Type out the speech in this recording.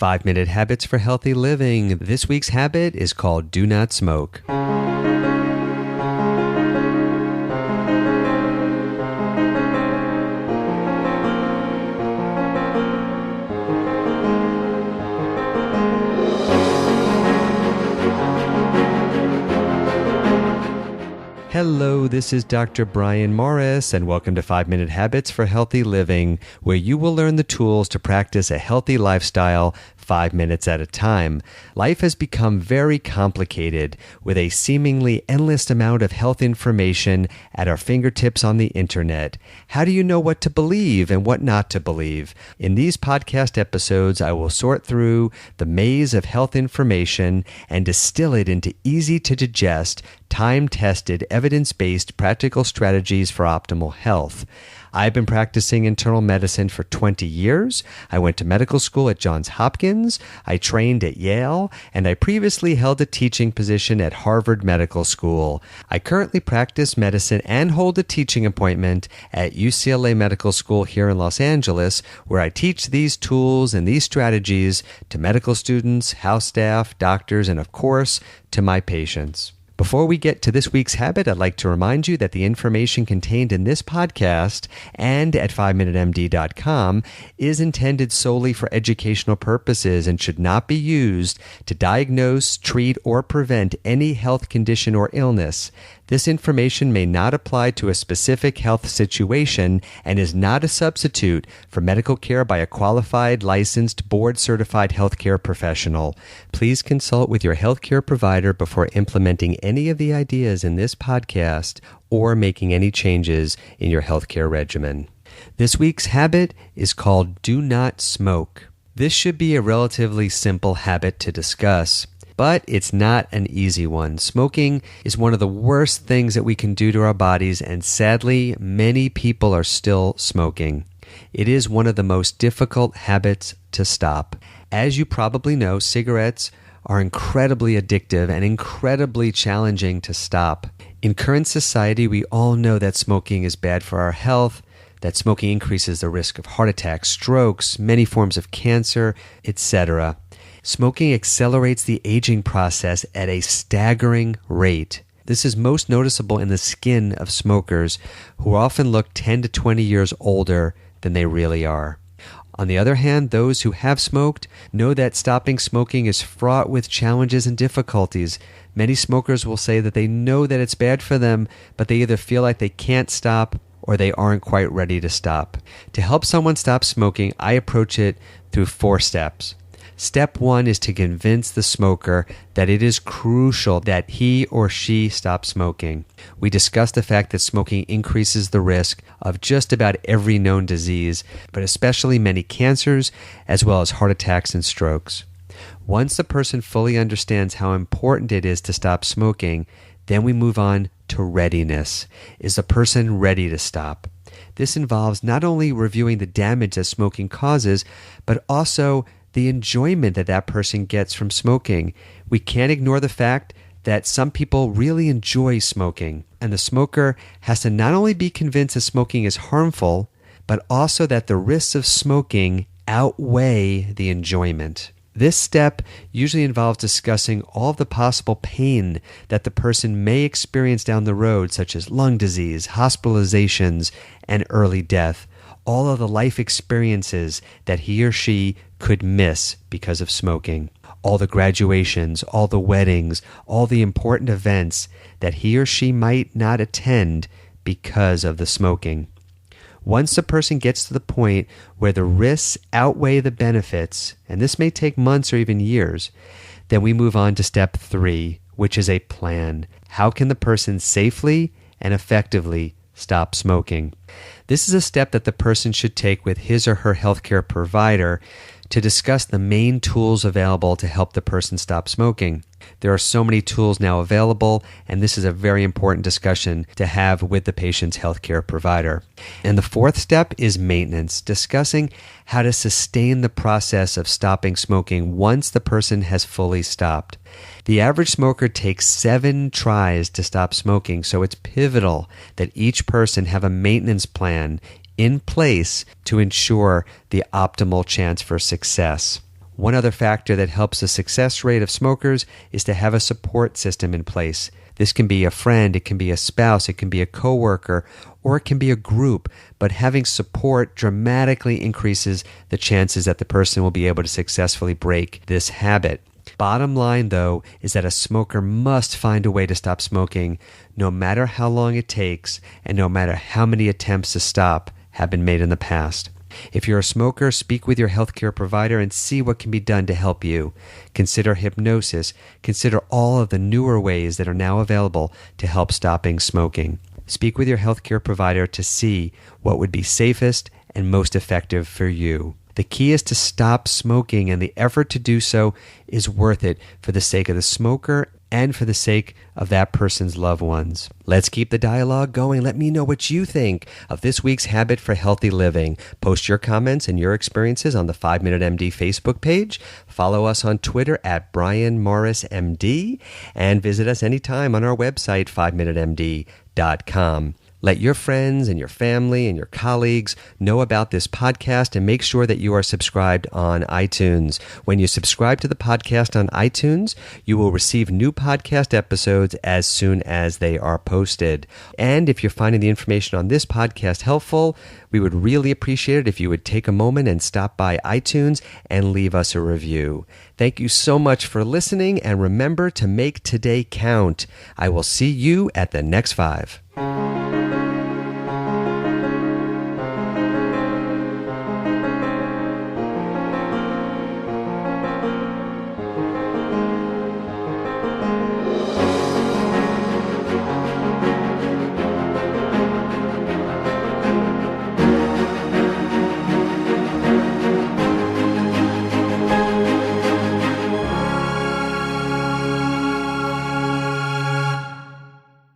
5-Minute Habits for Healthy Living. This week's habit is called Do Not Smoke. Hello, this is Dr. Brian Morris, and welcome to 5-Minute Habits for Healthy Living, where you will learn the tools to practice a healthy lifestyle 5 minutes at a time. Life has become very complicated with a seemingly endless amount of health information at our fingertips on the internet. How do you know what to believe and what not to believe? In these podcast episodes, I will sort through the maze of health information and distill it into easy to digest, time-tested, evidence-based practical strategies for optimal health. I've been practicing internal medicine for 20 years. I went to medical school at Johns Hopkins. I trained at Yale, and I previously held a teaching position at Harvard Medical School. I currently practice medicine and hold a teaching appointment at UCLA Medical School here in Los Angeles, where I teach these tools and these strategies to medical students, house staff, doctors, and of course, to my patients. Before we get to this week's habit, I'd like to remind you that the information contained in this podcast and at 5minutemd.com is intended solely for educational purposes and should not be used to diagnose, treat, or prevent any health condition or illness. This information may not apply to a specific health situation and is not a substitute for medical care by a qualified, licensed, board-certified healthcare professional. Please consult with your healthcare provider before implementing any of the ideas in this podcast or making any changes in your healthcare regimen. This week's habit is called Do Not Smoke. This should be a relatively simple habit to discuss, but it's not an easy one. Smoking is one of the worst things that we can do to our bodies, and sadly, many people are still smoking. It is one of the most difficult habits to stop. As you probably know, cigarettes are incredibly addictive and incredibly challenging to stop. In current society, we all know that smoking is bad for our health, that smoking increases the risk of heart attacks, strokes, many forms of cancer, etc. Smoking accelerates the aging process at a staggering rate. This is most noticeable in the skin of smokers, who often look 10 to 20 years older than they really are. On the other hand, those who have smoked know that stopping smoking is fraught with challenges and difficulties. Many smokers will say that they know that it's bad for them, but they either feel like they can't stop or they aren't quite ready to stop. To help someone stop smoking, I approach it through 4 steps. Step 1 is to convince the smoker that it is crucial that he or she stop smoking. We discussed the fact that smoking increases the risk of just about every known disease, but especially many cancers, as well as heart attacks and strokes. Once the person fully understands how important it is to stop smoking, then we move on to readiness. Is the person ready to stop? This involves not only reviewing the damage that smoking causes, but also the enjoyment that that person gets from smoking. We can't ignore the fact that some people really enjoy smoking, and the smoker has to not only be convinced that smoking is harmful, but also that the risks of smoking outweigh the enjoyment. This step usually involves discussing all of the possible pain that the person may experience down the road, such as lung disease, hospitalizations, and early death. All of the life experiences that he or she could miss because of smoking. All the graduations, all the weddings, all the important events that he or she might not attend because of the smoking. Once the person gets to the point where the risks outweigh the benefits, and this may take months or even years, then we move on to step 3, which is a plan. How can the person safely and effectively stop smoking? This is a step that the person should take with his or her healthcare provider to discuss the main tools available to help the person stop smoking. There are so many tools now available, and this is a very important discussion to have with the patient's healthcare provider. And the 4th step is maintenance, discussing how to sustain the process of stopping smoking once the person has fully stopped. The average smoker takes 7 tries to stop smoking, so it's pivotal that each person have a maintenance plan in place to ensure the optimal chance for success. One other factor that helps the success rate of smokers is to have a support system in place. This can be a friend, it can be a spouse, it can be a coworker, or it can be a group, but having support dramatically increases the chances that the person will be able to successfully break this habit. Bottom line, though, is that a smoker must find a way to stop smoking, no matter how long it takes and no matter how many attempts to stop have been made in the past. If you're a smoker, speak with your healthcare provider and see what can be done to help you. Consider hypnosis. Consider all of the newer ways that are now available to help stopping smoking. Speak with your healthcare provider to see what would be safest and most effective for you. The key is to stop smoking, and the effort to do so is worth it for the sake of the smoker and for the sake of that person's loved ones. Let's keep the dialogue going. Let me know what you think of this week's Habit for Healthy Living. Post your comments and your experiences on the 5 Minute MD Facebook page. Follow us on Twitter at Brian Morris MD, and visit us anytime on our website, 5minutemd.com. Let your friends and your family and your colleagues know about this podcast, and make sure that you are subscribed on iTunes. When you subscribe to the podcast on iTunes, you will receive new podcast episodes as soon as they are posted. And if you're finding the information on this podcast helpful, we would really appreciate it if you would take a moment and stop by iTunes and leave us a review. Thank you so much for listening, and remember to make today count. I will see you at the next 5.